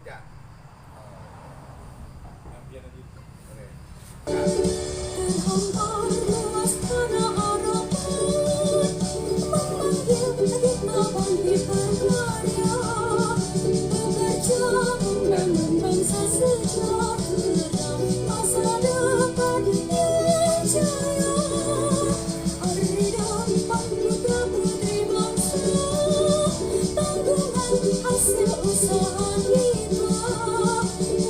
Ya. Terhampar luas tanah harapan, memanggil kita bangkit berkarya, bekerja membangun bangsa sejahtera, masa depan yang jaya. Hari dan putra putri bangsa, tanggungan hasil usaha kita,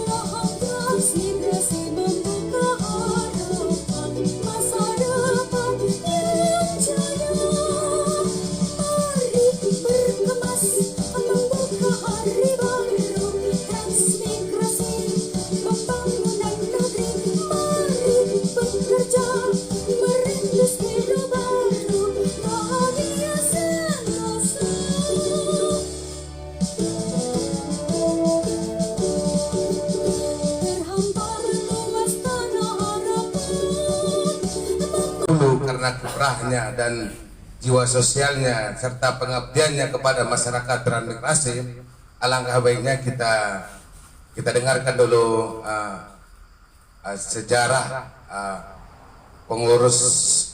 lahap transmigrasi membuka harapan, masa depan yang jaya. Mari berkemas membuka hari baru, transmigrasi pembangunan negeri. Mari bekerja merintis hidup baru, bahagia sentosa. Terhampar luas tanah harapan, Dulu karena kiprahnya dan jiwa sosialnya serta pengabdiannya kepada masyarakat transmigrasi, alangkah baiknya kita dengarkan dulu sejarah pengurus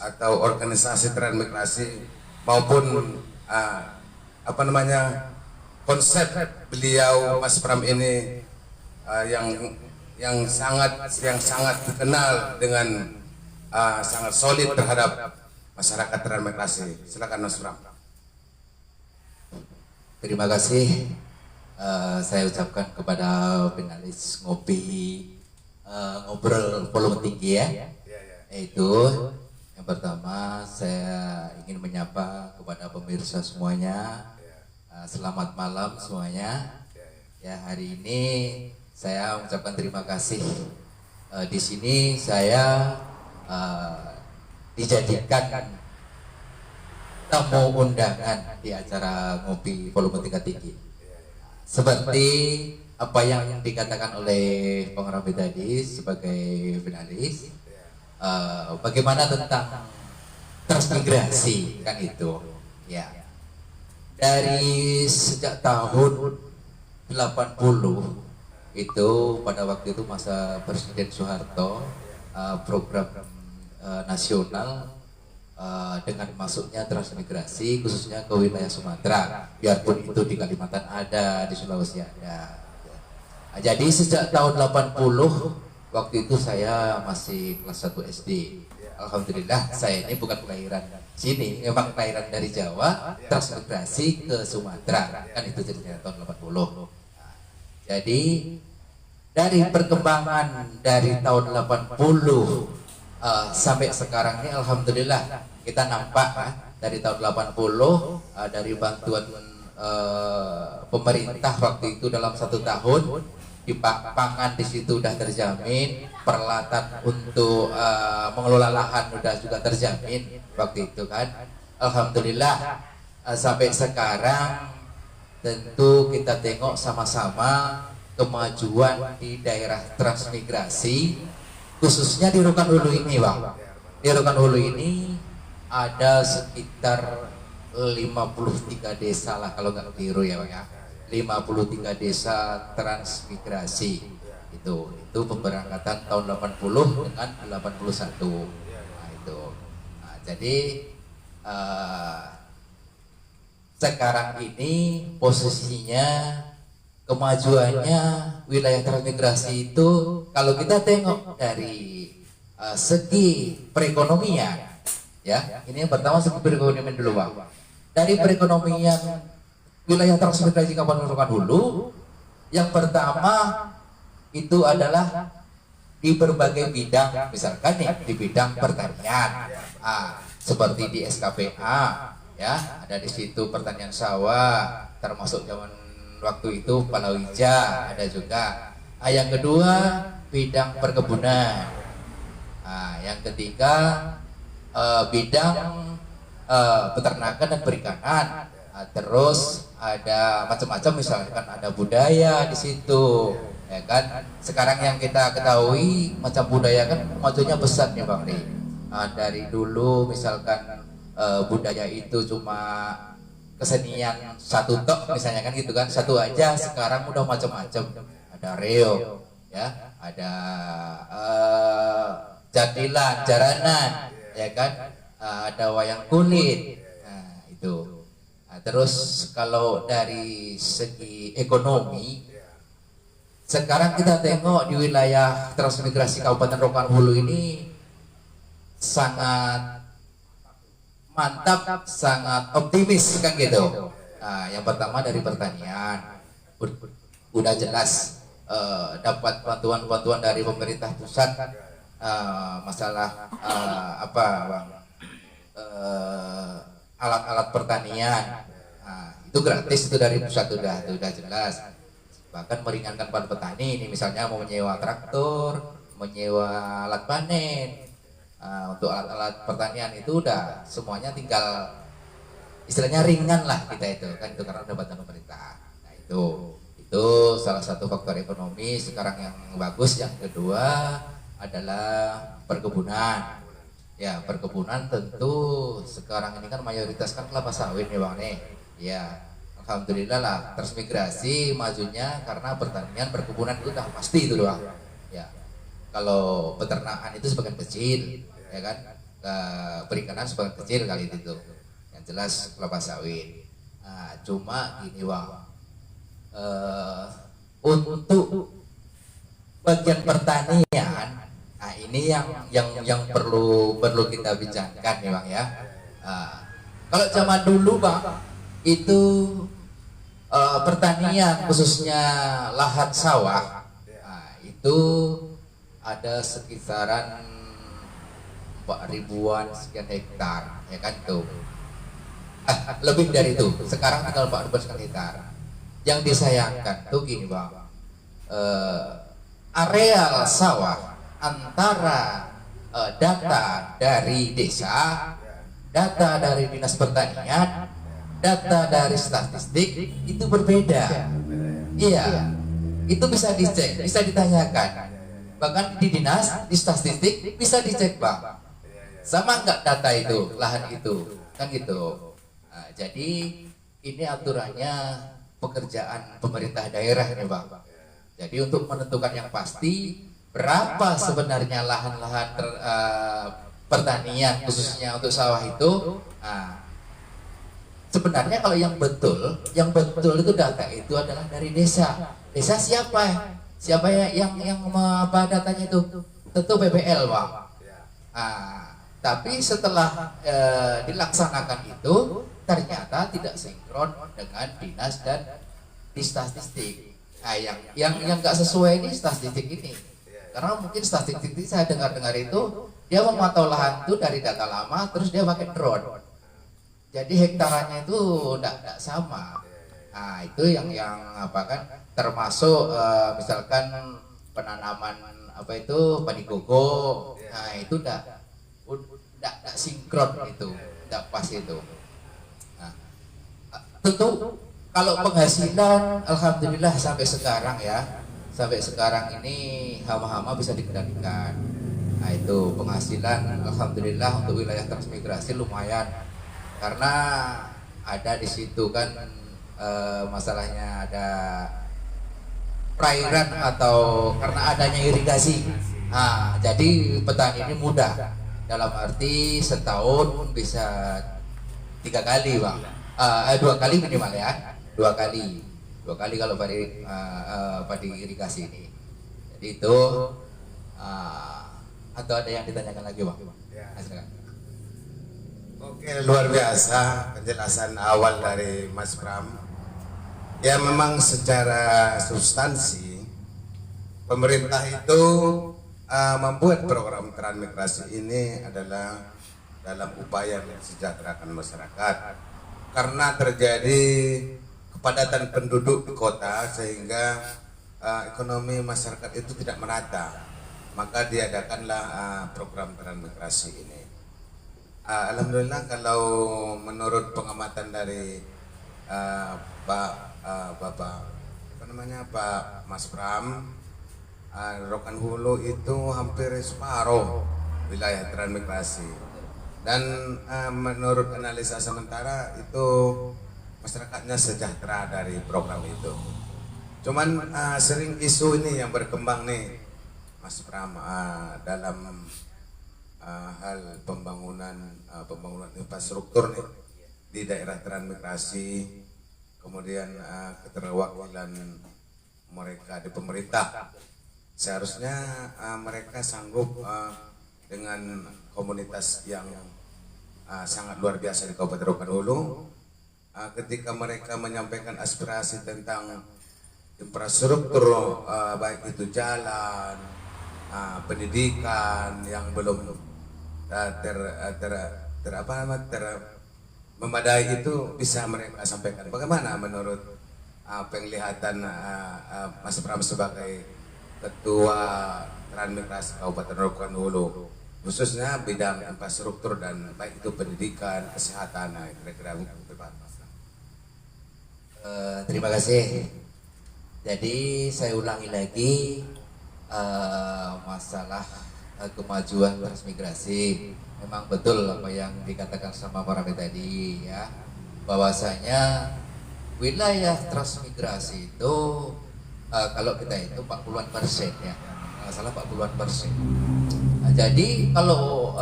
atau organisasi transmigrasi maupun konsep beliau Mas Pram ini yang sangat dikenal dengan sangat solid terhadap masyarakat transmigrasi. Silakan Mas Pram. Terima kasih saya ucapkan kepada finalis ngopi ngobrol volume tinggi ya. Yaitu yang pertama saya ingin menyapa kepada pemirsa semuanya. Selamat malam semuanya. Ya, hari ini saya mengucapkan terima kasih. Di sini saya dijadikan tamu undangan di acara ngopi volume tingkat tinggi. Seperti apa yang dikatakan oleh Bang Raffi tadi sebagai finalis, bagaimana tentang transmigrasi kan itu, ya. Dari sejak tahun 80 itu pada waktu itu masa Presiden Soeharto, program nasional dengan masuknya transmigrasi khususnya ke wilayah Sumatera, biarpun itu di Kalimantan ada, di Sulawesi ada. Jadi sejak tahun 80 waktu itu saya masih kelas 1 SD. Alhamdulillah saya ini bukan kelahiran sini, memang kelahiran dari Jawa, transmigrasi ke Sumatera, kan itu ceritanya tahun 80. Jadi dari perkembangan dari tahun 80 sampai sekarang ini alhamdulillah kita nampak dari tahun 80 dari bantuan pemerintah waktu itu dalam 1 tahun di pangan di situ udah terjamin, peralatan untuk mengelola lahan udah juga terjamin waktu itu kan. Alhamdulillah sampai sekarang tentu kita tengok sama-sama kemajuan di daerah transmigrasi, khususnya di Rokan Hulu ini, Bang. Di Rokan Hulu ini ada sekitar 53 desa lah kalau nggak keliru ya, Bang ya. 53 desa transmigrasi itu pemberangkatan tahun 80 dengan 81. Nah, itu. Nah, jadi sekarang ini posisinya kemajuannya wilayah transmigrasi itu kalau kita tengok dari segi perekonomian ya, ini yang pertama segi perekonomian dulu, Bang. Dari perekonomian wilayah transmigrasi Kabupaten Rokan Hulu yang pertama itu adalah di berbagai bidang, misalkan nih di bidang pertanian, seperti di SKPA ya, ada di situ pertanian sawah, termasuk zaman waktu itu palawija ada juga. Yang kedua bidang perkebunan. Yang ketiga bidang peternakan dan perikanan. Terus ada macam-macam, misalkan ada budaya di situ, ya kan. Sekarang yang kita ketahui macam budaya kan kemajuannya besar nih, Bang Ri. Dari dulu misalkan budaya itu cuma kesenian satu tok misalnya kan gitu kan, satu aja sekarang udah macam-macam, ada reo ya, ada jadilan jaranan ya kan, ada wayang kulit, nah itu. Nah, terus kalau dari segi ekonomi sekarang kita tengok di wilayah transmigrasi Kabupaten Rokan Hulu ini sangat mantap, sangat optimis kan gitu. Nah, yang pertama dari pertanian, udah jelas dapat bantuan-bantuan dari pemerintah pusat, masalah apa bang, alat-alat pertanian, nah, itu gratis itu dari pusat, udah jelas. Bahkan meringankan para petani ini, misalnya mau menyewa traktor, menyewa alat panen. Untuk alat-alat pertanian itu udah semuanya tinggal istilahnya ringan lah kita itu kan, itu karena udah bantuan pemerintah. Nah itu salah satu faktor ekonomi sekarang yang bagus. Yang kedua adalah perkebunan. Ya, perkebunan tentu sekarang ini kan mayoritas kan kelapa sawit nih bang nih. Ya, alhamdulillah lah transmigrasi majunya karena pertanian, perkebunan itu udah pasti itu doang. Ya, kalau peternakan itu sebagian kecil ya kan, perikanan sebagian kecil kali itu, yang jelas kelapa sawit. Nah, cuma gini bang, untuk bagian pertanian, nah ini yang perlu kita bicarakan nih bang ya. Kalau zaman dulu bang itu pertanian khususnya lahan sawah, nah, itu ada sekitaran 4.000-an sekian hektar ya kan tuh, lebih dari itu sekarang tinggal 4.000 sekian hektar. Yang disayangkan tuh gini bang, areal sawah antara data dari desa, data dari dinas pertanian, data dari statistik itu berbeda. Iya, itu bisa dicek, bisa ditanyakan. Bahkan di dinas, di statistik bisa dicek bang, sama nggak data itu, lahan itu, kan gitu. Nah, jadi ini aturannya pekerjaan pemerintah daerah nih bang. Jadi untuk menentukan yang pasti berapa sebenarnya lahan-lahan pertanian khususnya untuk sawah itu. Nah, sebenarnya kalau yang betul itu data itu adalah dari desa. Desa siapa? Siapa yang apa datanya itu? Tentu PPL bang. Nah, tapi setelah dilaksanakan itu ternyata tidak sinkron dengan dinas dan di statistik. Nah, yang nggak sesuai ini statistik ini, karena mungkin statistik ini saya dengar itu dia memantau lahan itu dari data lama, terus dia pakai drone, jadi hektarannya itu tidak sama. Nah itu yang apa kan, termasuk misalkan penanaman apa itu padi gogo, nah itu tidak sinkron, itu tidak pas itu. Nah, tentu kalau penghasilan alhamdulillah sampai sekarang ini hama-hama bisa dikendalikan. Nah itu penghasilan alhamdulillah untuk wilayah transmigrasi lumayan, karena ada di situ kan masalahnya ada perairan atau karena adanya irigasi. Nah jadi petani ini mudah, dalam arti setahun bisa 3 kali bang, 2 kali minimal ya. 2 kali kalau padi irigasi ini. Jadi itu atau ada yang ditanyakan lagi bang? Ya. Silakan. Oke, luar biasa penjelasan awal dari Mas Pram. Ya memang secara substansi pemerintah itu membuat program transmigrasi ini adalah dalam upaya mensejahterakan masyarakat, karena terjadi kepadatan penduduk di kota sehingga ekonomi masyarakat itu tidak merata, maka diadakanlah program transmigrasi ini. Alhamdulillah kalau menurut pengamatan dari Bapak Pak Mas Pram, Rokan Hulu itu hampir separuh wilayah transmigrasi, dan menurut analisa sementara itu masyarakatnya sejahtera dari program itu. Cuman sering isu ini yang berkembang nih Mas Pram, dalam hal pembangunan infrastruktur nih di daerah transmigrasi, kemudian keterwakilan mereka di pemerintah. Seharusnya mereka sanggup dengan komunitas yang sangat luar biasa di Kabupaten Rokan Hulu, ketika mereka menyampaikan aspirasi tentang infrastruktur, baik itu jalan, pendidikan yang belum memadai, itu bisa mereka sampaikan. Bagaimana menurut penglihatan Mas Pram sebagai Ketua Transmigrasi Kabupaten Rokan Hulu, khususnya bidang infrastruktur dan baik itu pendidikan, kesehatan, kira-kira mungkin Mas. Terima kasih. Jadi saya ulangi lagi, masalah kemajuan transmigrasi. Memang betul apa yang dikatakan sama para tadi ya, bahwasanya wilayah transmigrasi itu kalau kita itu 40-an% ya, nggak salah 40-an%. Nah, jadi kalau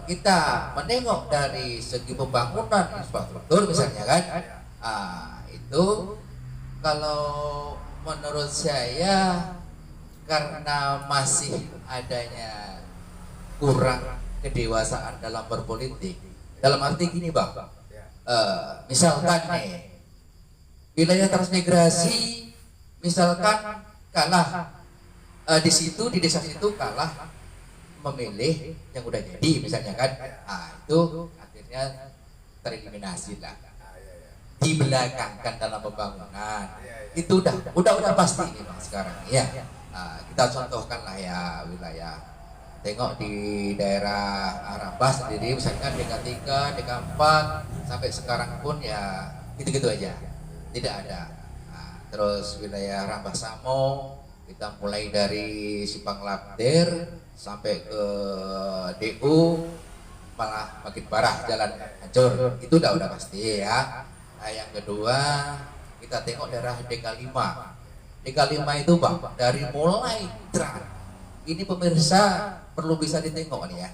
kita menengok dari segi pembangunan infrastruktur misalnya kan, itu kalau menurut saya karena masih adanya kurang kedewasaan dalam berpolitik. Dalam arti gini bang, misalkan nih wilayah transmigrasi misalkan kalah di situ, di desa situ kalah memilih yang udah jadi misalnya kan, itu akhirnya tereliminasi lah, dibelakangkan dalam pembangunan. Itu udah pasti ini bang sekarang ya. Kita contohkan lah ya wilayah, tengok di daerah Arambah sendiri misalkan DK3, DK4 sampai sekarang pun ya gitu-gitu aja, tidak ada. Terus wilayah Rambah Samo kita mulai dari Simpang Labder sampai ke DU malah makin parah, jalan hancur. Itu udah pasti ya. Nah, yang kedua kita tengok daerah DK5. DK5 itu bang dari mulai trans, ini pemirsa perlu bisa ditengok nih ya.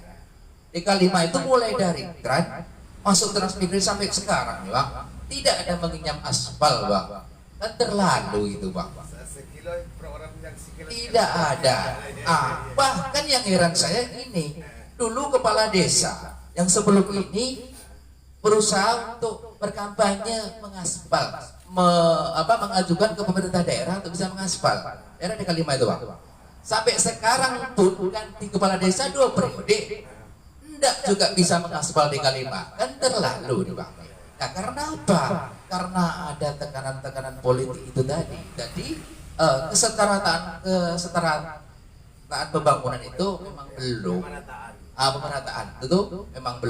DK5 itu mulai dari trans masuk transmigrasi sampai sekarang nih bang, tidak ada mengenyam aspal bang. Kan terlalu itu bang, tidak ada. Bahkan yang heran saya ini, dulu kepala desa yang sebelum ini berusaha untuk berkampanye mengaspal, mengajukan ke pemerintah daerah untuk bisa mengaspal daerah DK5 itu bang. Sampai sekarang pun ganti kepala desa 2 periode, tidak juga bisa mengaspal DK5. Kan terlalu nih bang. Nah, karena apa? Karena ada tekanan-tekanan politik itu tadi. Jadi kesetaraan pembangunan itu memang belum, pemerataan itu memang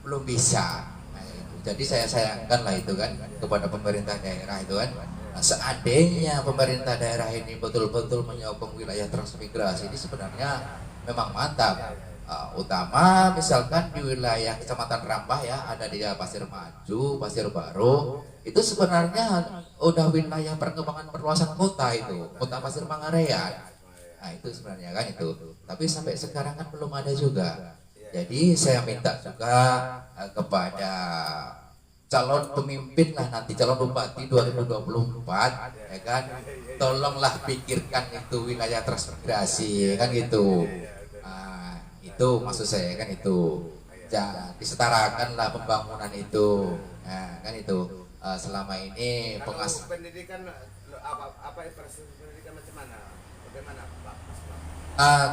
belum bisa. Nah, itu. Jadi saya sayangkan lah itu kan kepada pemerintah daerah itu kan. Nah, seandainya pemerintah daerah ini betul-betul menyokong wilayah transmigrasi ini sebenarnya memang mantap. Utama misalkan di wilayah Kecamatan Rambah ya, ada di Pasir Maju, Pasir Baru, itu sebenarnya udah wilayah perkembangan perluasan kota itu, kota Pasir Manggarai. Nah itu sebenarnya kan itu, tapi sampai sekarang kan belum ada juga. Jadi saya minta juga kepada calon pemimpin lah nanti, calon bupati 2024 ya kan, tolonglah pikirkan itu wilayah transmigrasi kan gitu. Itu maksud saya kan itu, jangan disetarakanlah pembangunan itu, nah, kan itu selama ini pendidikan apa infrastruktur pendidikan macam mana, bagaimana Pak?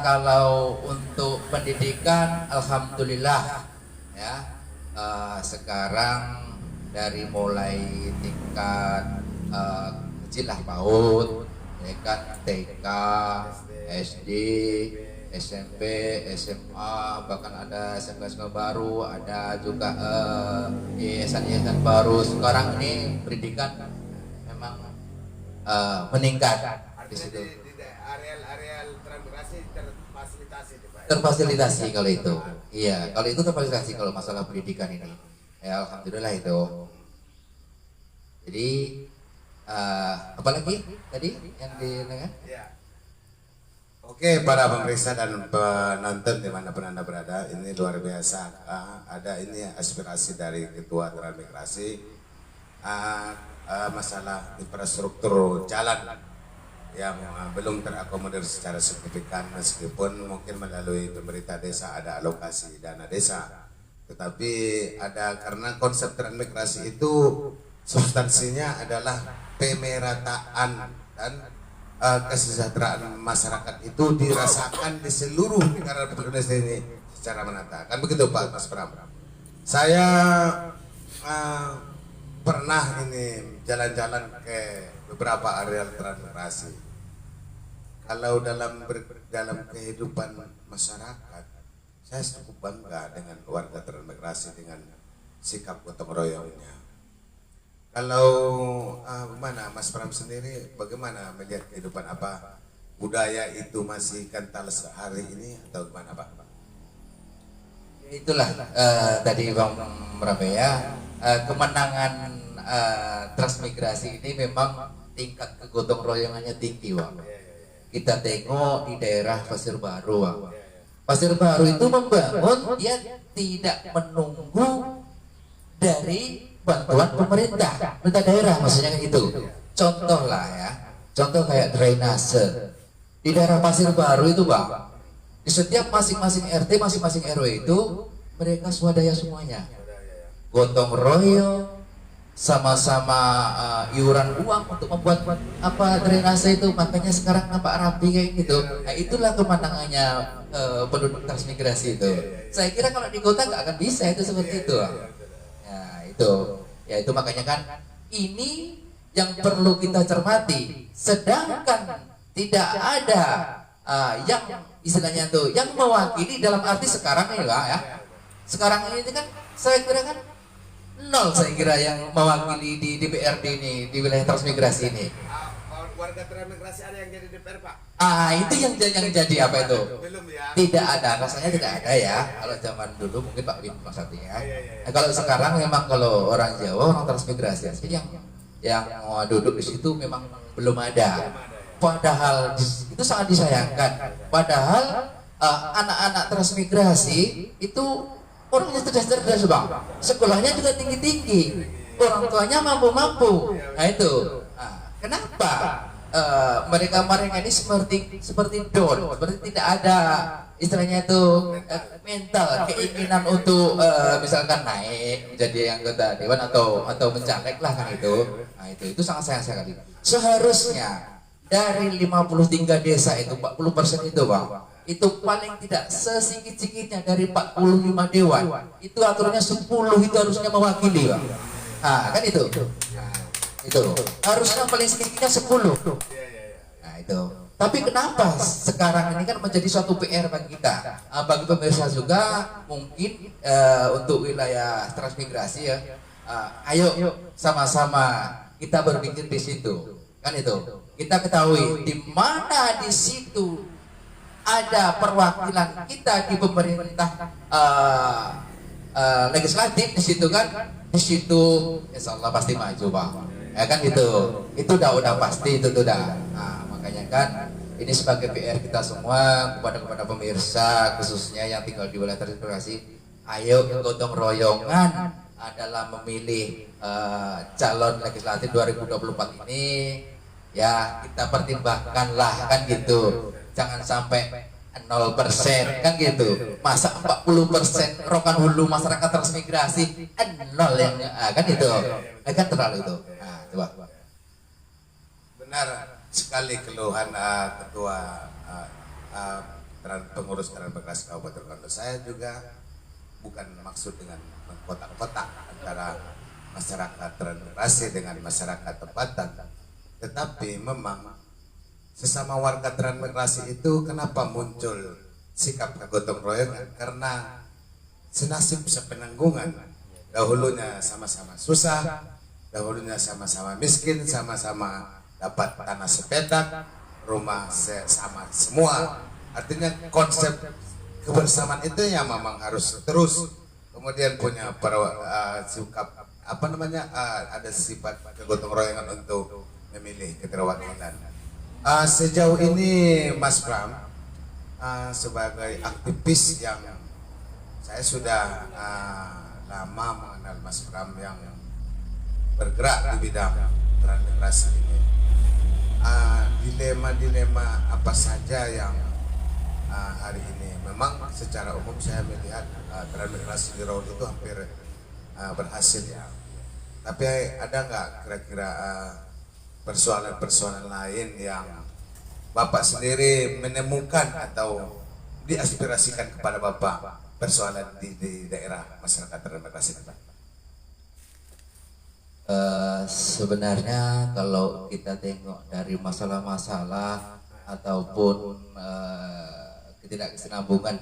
Kalau untuk pendidikan alhamdulillah ya, sekarang dari mulai tingkat kecil lah PAUD ya kan, TK, SD, SMP, SMA, bahkan ada SMK baru, ada juga yayasan-yayasan baru. Sekarang ini pendidikan memang meningkat di situ. Di areal transmigrasi Terfasilitasi kalau itu. Iya, kalau itu terfasilitasi kalau masalah pendidikan ini. Ya alhamdulillah itu. Jadi apalagi tadi yang didengar? Ya. Oke, para pemirsa dan penonton dimanapun Anda berada, ini luar biasa. Ada ini aspirasi dari Ketua Transmigrasi, masalah infrastruktur jalan yang belum terakomodir secara signifikan, meskipun mungkin melalui pemerintah desa ada alokasi dana desa. Tetapi ada, karena konsep transmigrasi itu substansinya adalah pemerataan dan kesejahteraan masyarakat itu dirasakan di seluruh negara Indonesia ini secara merata. Kan begitu Pak Mas Pram? Saya pernah ini jalan-jalan ke beberapa areal transmigrasi. Kalau dalam kehidupan masyarakat, saya cukup bangga dengan warga transmigrasi dengan sikap gotong royongnya. Kalau mana Mas Pram sendiri, bagaimana melihat kehidupan, apa budaya itu masih kental sehari ini atau gimana Pak? Itulah tadi Bang Rabea, kemenangan transmigrasi ini memang tingkat kegotong royongannya tinggi, Bang. Kita tengok di daerah Pasir Baru, Bang. Pasir Baru itu membangun, dia tidak menunggu dari bantuan pemerintah daerah, maksudnya itu. Contoh lah ya, contoh kayak drainase di daerah Pasir Baru itu Bang. Di setiap masing-masing RT, masing-masing RW itu mereka swadaya semuanya, gotong royong, sama-sama iuran uang untuk membuat apa drainase itu. Makanya sekarang nampak rapi kayak gitu. Nah, itulah kemenangannya penduduk transmigrasi itu. Saya kira kalau di kota nggak akan bisa itu seperti itu. Ya itu makanya kan ini yang perlu kita cermati. Sedangkan tidak ada yang istilahnya tuh yang mewakili dalam arti sekarang ini Pak ya. Sekarang ini kan saya kira kan nol, saya kira yang mewakili di DPRD ini, di wilayah transmigrasi ini. Warga transmigrasi ada yang jadi DPR Pak? Itu yang jadi apa itu? Belum ya? Tidak ada, rasanya tidak ada ya. Kalau zaman dulu mungkin Pak Bin maksudnya. Nah, kalau sekarang memang kalau orang Jawa, orang transmigrasi asli yang mau duduk di situ memang belum ada. Padahal itu sangat disayangkan. Padahal anak-anak transmigrasi itu orangnya cerdas-cerdas Bang. Sekolahnya juga tinggi-tinggi. Orang tuanya mampu-mampu. Nah itu. Kenapa mereka ini seperti down, seperti tidak ada istilahnya itu mental keinginan untuk misalkan naik menjadi anggota dewan atau mencaleg lah kan itu. Nah itu sangat sayang sekali. Seharusnya dari 53 desa itu 40% itu Bang, itu paling tidak sesikit-sikitnya dari 45 dewan itu aturannya 10 itu harusnya mewakili Bang. Nah kan itu. Itu harusnya paling sedikitnya 10. Nah itu. Tapi kenapa sekarang ini kan menjadi suatu PR bagi kita, bagi pemirsa juga mungkin untuk wilayah transmigrasi ya. Ayo sama-sama kita berpikir di situ, kan itu. Kita ketahui di mana di situ ada perwakilan kita di pemerintah legislatif di situ kan, di situ insya Allah pasti maju Bang. Ya kan itu udah pasti itu udah. Nah, makanya kan ini sebagai PR kita semua kepada pemirsa khususnya yang tinggal di wilayah transmigrasi, ayo gotong royongan adalah memilih calon legislatif 2024 ini ya, kita pertimbangkanlah kan gitu. Jangan sampai 0% kan gitu. Masa 40% Rokan Hulu masyarakat transmigrasi 0 yang kan itu. Kan terlalu itu. Coba. Benar sekali keluhan ketua pengurus transmigrasi Kabupaten Rokan. Saya juga bukan maksud dengan mengkotak-kotak antara masyarakat transmigrasi dengan masyarakat tempatan, tetapi memang sesama warga transmigrasi itu kenapa muncul sikap gotong royong? Karena senasib sepenanggungan. Dahulunya sama-sama susah, dahulunya sama-sama miskin, sama-sama dapat tanah sepetak, rumah sama semua. Artinya konsep kebersamaan itu yang memang harus terus kemudian punya sikap apa namanya ada sifat kegotong royongan untuk memilih keterwakilan. Sejauh ini Mas Pram sebagai aktivis yang saya sudah lama mengenal Mas Pram yang bergerak di bidang transmigrasi ini. Dilema-dilema apa saja yang hari ini memang secara umum saya melihat transmigrasi di Raut itu hampir berhasil ya. Tapi ada nggak kira-kira persoalan-persoalan lain yang Bapak sendiri menemukan atau diaspirasikan kepada Bapak persoalan di daerah masyarakat transmigrasi Pak? Sebenarnya kalau kita tengok dari masalah-masalah ataupun ketidakkesinambungan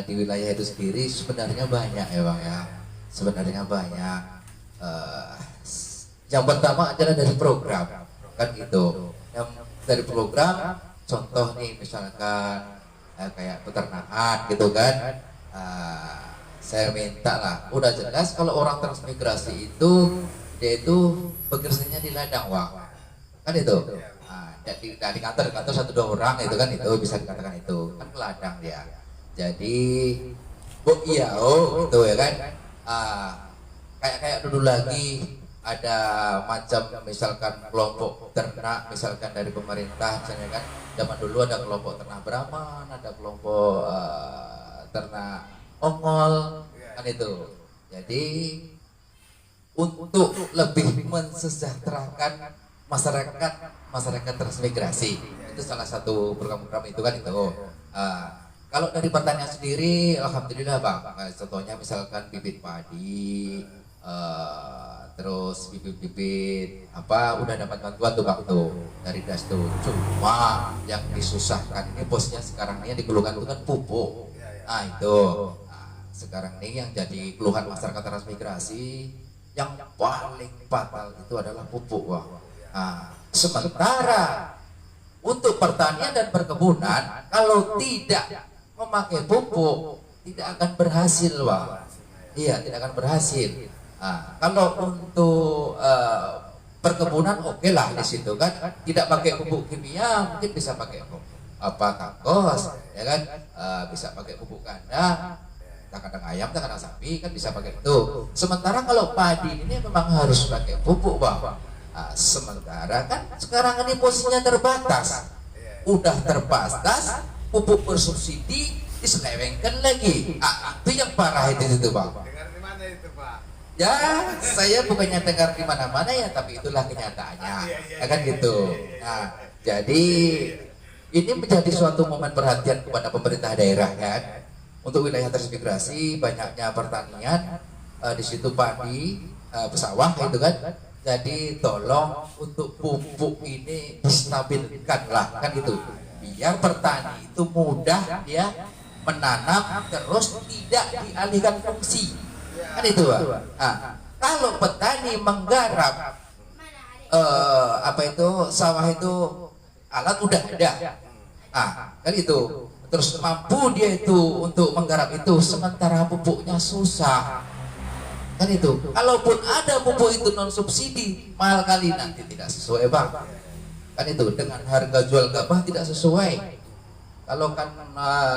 di wilayah itu sendiri sebenarnya banyak ya Bang ya. Sebenarnya banyak. Yang pertama adalah dari program kan gitu. Yang dari program contoh nih misalkan kayak peternakan gitu kan. Saya minta lah, udah jelas kalau orang transmigrasi itu dia itu bekerjanya di ladang Wang kan itu. Di kantor satu dua orang itu kan itu bisa dikatakan itu kan ke ladang dia. Jadi itu ya kan. Kayak dulu lagi ada macam misalkan kelompok ternak misalkan dari pemerintah misalnya kan, zaman dulu ada kelompok ternak Brahman, ada kelompok ternak Ongol kan itu. Jadi untuk lebih mensejahterakan masyarakat transmigrasi itu salah satu program-program itu kan itu. Kalau dari pertanian sendiri, alhamdulillah Bang. Contohnya misalkan bibit padi, terus bibit-bibit apa udah dapat bantuan tuh Bang tuh dari Das tuh. Cuma yang disusahkan ini bosnya sekarang ini yang dikeluhkan itu kan pupuk. Nah itu sekarang ini yang jadi keluhan masyarakat transmigrasi yang paling fatal itu adalah pupuk Bang. Sementara untuk pertanian dan perkebunan kalau tidak memakai pupuk tidak akan berhasil Bang. Iya, tidak akan berhasil. Kalau untuk perkebunan oke lah di situ kan, tidak pakai pupuk kimia mungkin bisa pakai kakos ya kan, bisa pakai pupuk kandang, kandang ayam, kandang sapi kan bisa pakai itu. Sementara kalau padi ini memang harus pakai pupuk Bang. Sementara kan sekarang ini posisinya terbatas, udah terbatas, pupuk bersubsidi diselewengkan lagi. Itu yang parah itu Bang. Dengar di mana itu Pak? Ya, saya bukannya dengar di mana-mana ya, tapi itulah kenyataannya, kan gitu. Nah, jadi ini menjadi suatu momen perhatian kepada pemerintah daerah kan. Untuk wilayah transmigrasi banyaknya pertanian, di situ padi, sawah gitu kan. Jadi tolong untuk pupuk ini distabilkan lah kan gitu. Biar petani itu mudah dia menanam terus tidak dialihkan fungsi. Kan itu Pak. Kalau petani menggarap sawah itu alat udah ada. Kan itu. Terus mampu dia itu untuk menggarap itu sementara pupuknya susah. Kan itu. Kalaupun ada pupuk itu non subsidi, mahal kali nanti tidak sesuai Bang. Kan itu dengan harga jual gabah tidak sesuai. Kalau kan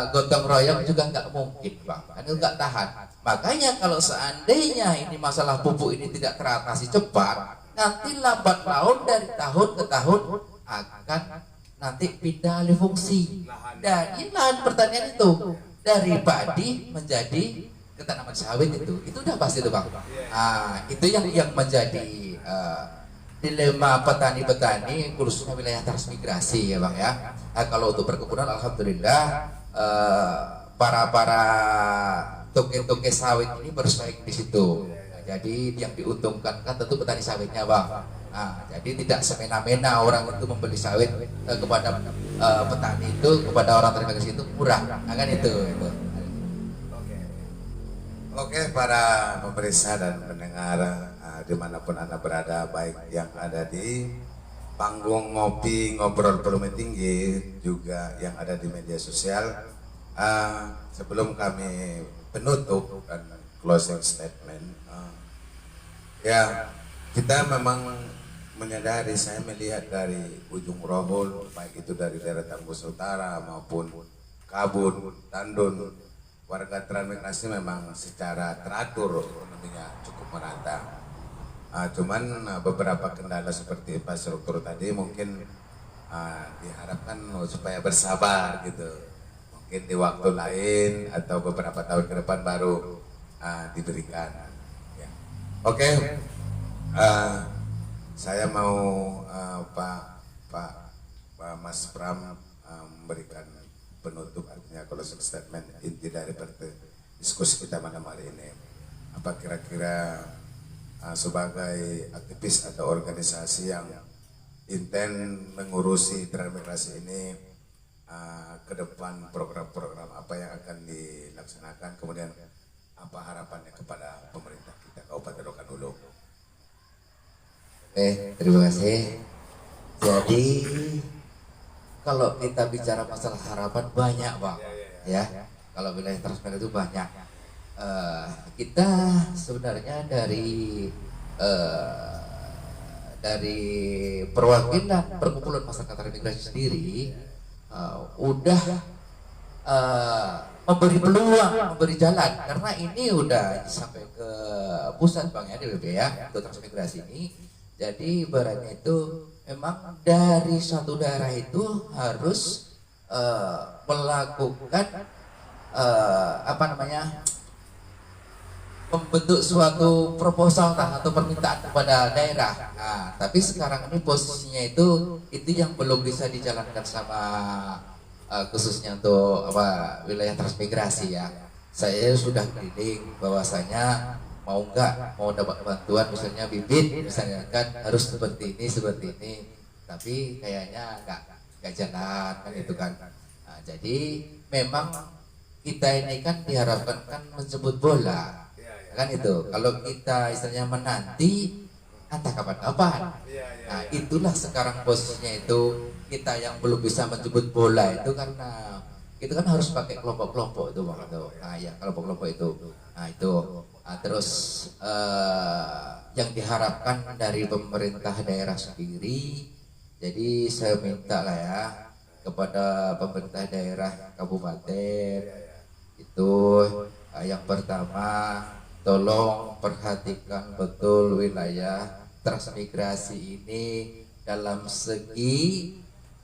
gotong royong juga nggak mungkin Bang. Kan itu nggak tahan. Makanya kalau seandainya ini masalah pupuk ini tidak teratasi cepat, nanti lambat laun dari tahun ke tahun akan nanti pindah alih fungsi. Dan ini lahan pertanian itu dari padi menjadi tanaman sawit itu udah pasti itu Bang. Itu yang menjadi dilema petani-petani khususnya wilayah transmigrasi ya Bang ya. Kalau untuk perkebunan alhamdulillah para toke-toke sawit ini bersaing di situ. Jadi yang diuntungkan kan tentu petani sawitnya Bang. Jadi tidak semena-mena orang itu membeli sawit kepada petani itu, kepada orang transmigrasi itu murah. Kan itu. Oke, para pemirsa dan pendengar dimanapun Anda berada, baik yang ada di panggung ngopi ngobrol volume tinggi, juga yang ada di media sosial. Sebelum kami penutup dan closing statement, Ya, kita memang menyadari, saya melihat dari ujung Rohul, baik itu dari daerah Tambus Utara maupun Kabun, Tandun, warga transmigrasi memang secara teratur ekonominya cukup merata. Cuman beberapa kendala seperti infrastruktur tadi mungkin diharapkan supaya bersabar gitu. Mungkin di waktu lain atau beberapa tahun ke depan baru diberikan. Ya. Oke, saya mau Pak Mas Pram memberikan penutup, artinya closing statement inti dari diskusi kita malam hari ini. Apa kira-kira sebagai aktivis atau organisasi yang intent mengurusi transmigrasi ini, ke depan program-program apa yang akan dilaksanakan, kemudian apa harapannya kepada pemerintah kita Kabupaten Rokan Hulu? Terima kasih. Jadi kalau kita bicara masalah harapan banyak bang, ya. Kalau wilayah transmigrasi itu banyak. Kita sebenarnya dari perwakilan perkumpulan masyarakat transmigrasi sendiri udah memberi peluang, memberi jalan, karena ini udah sampai ke pusat bang ya, DWP ya, untuk transmigrasi ini. Jadi ibaratnya itu memang dari suatu daerah itu harus melakukan membentuk suatu proposal atau permintaan kepada daerah. Nah, tapi sekarang ini posisinya itu yang belum bisa dijalankan sama khususnya untuk wilayah transmigrasi ya. Saya sudah keliling bahwasanya mau dapat bantuan misalnya bibit misalnya kan harus seperti ini, tapi kayaknya nggak jalan kan itu kan. Nah, jadi memang kita ini kan diharapkan kan menjemput bola kan itu. Kalau kita istilahnya menanti entah kapan. Nah, itulah sekarang posisinya itu kita yang belum bisa menjemput bola itu karena itu kan harus pakai kelompok-kelompok itu bang itu. Nah ya kelompok-kelompok itu. Nah itu. Nah, terus yang diharapkan dari pemerintah daerah sendiri, jadi saya minta lah ya kepada pemerintah daerah kabupaten itu yang pertama tolong perhatikan betul wilayah transmigrasi ini dalam segi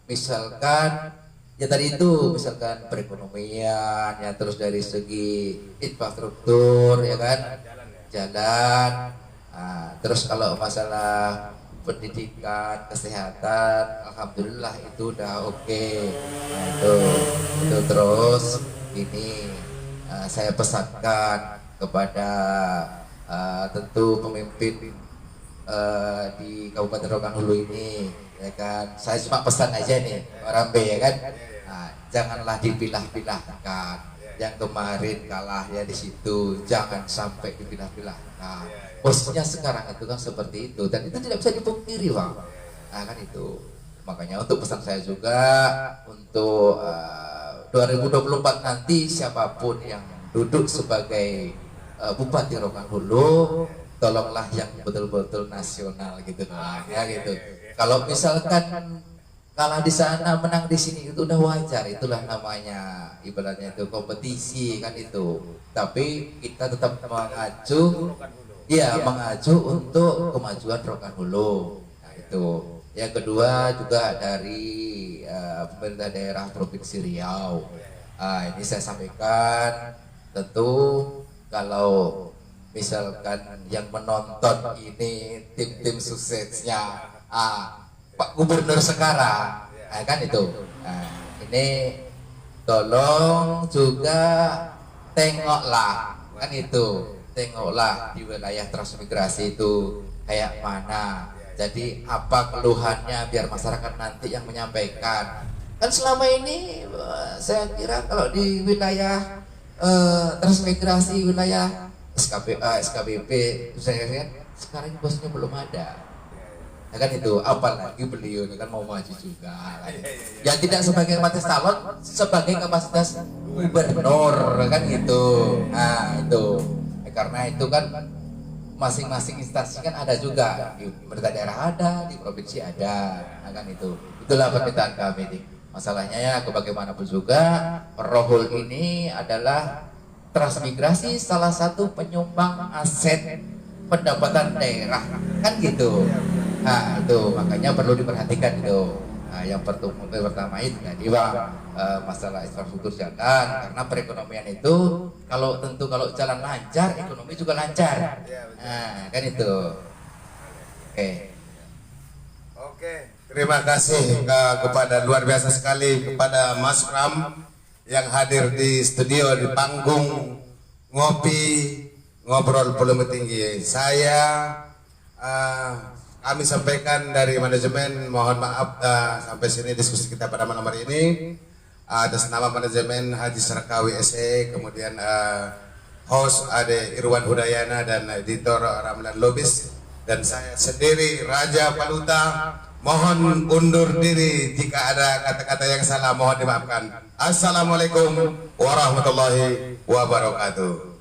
misalkan ya tadi itu misalkan perekonomian ya, terus dari segi infrastruktur ya kan, jalan. Nah, terus kalau masalah pendidikan, kesehatan, alhamdulillah itu udah oke. Nah, itu terus ini saya pesankan kepada tentu pemimpin di Kabupaten Rokan Hulu ini ya kan, saya cuma pesan aja nih orang B ya kan, nah, janganlah dipilah-pilahkan. Yang kemarin kalah ya di situ, jangan sampai dipilah-pilahkan. Posisinya sekarang itu kan seperti itu, dan itu tidak bisa dipungkiri bang. Nah kan itu, makanya untuk pesan saya juga untuk 2024 nanti siapapun yang duduk sebagai Bupati Rokan Hulu, tolonglah yang betul-betul nasional gitu ya gitu. Kalau misalkan kalah di sana menang di sini itu udah wajar, itulah namanya ibaratnya itu kompetisi kan itu. Tapi kita tetap mengacu untuk kemajuan Rokan Hulu. Nah itu. Yang kedua juga dari pemerintah daerah Provinsi Riau. Ini saya sampaikan, tentu kalau misalkan yang menonton ini tim-tim suksesnya Pak Gubernur sekarang, kan itu. Nah, ini tolong juga tengoklah, kan itu, tengoklah di wilayah transmigrasi itu kayak mana. Jadi apa keluhannya biar masyarakat nanti yang menyampaikan. Kan selama ini saya kira kalau di wilayah transmigrasi, wilayah SKBP, sekarang ini bosnya belum ada. Ya kan itu, apalagi beliau kan mau maju juga kan. Ya tidak sebagai kapasitas calon, sebagai kapasitas gubernur kan gitu. Nah itu karena itu kan masing-masing instansi kan ada juga, di pemerintah daerah ada, di provinsi ada, nah, kan itu. Itulah permintaan kami nih. Masalahnya ya bagaimanapun juga Rohul ini adalah transmigrasi salah satu penyumbang aset pendapatan daerah, kan gitu. Nah itu makanya perlu diperhatikan itu. Nah, yang pertama itu tadi masalah infrastruktur jalan, karena perekonomian itu kalau jalan lancar, ekonomi juga lancar. Nah kan itu. Oke, terima kasih kepada luar biasa sekali kepada Mas Pram yang hadir di studio di panggung ngopi ngobrol volume tinggi. Kami sampaikan dari manajemen, mohon maaf sampai sini diskusi kita pada malam hari ini. Atas nama manajemen Haji Sarkawi SE, kemudian host Ade Irwan Hudayana dan editor Ramlan Lubis, dan saya sendiri Raja Paluta mohon undur diri. Jika ada kata-kata yang salah mohon dimaafkan. Assalamualaikum warahmatullahi wabarakatuh.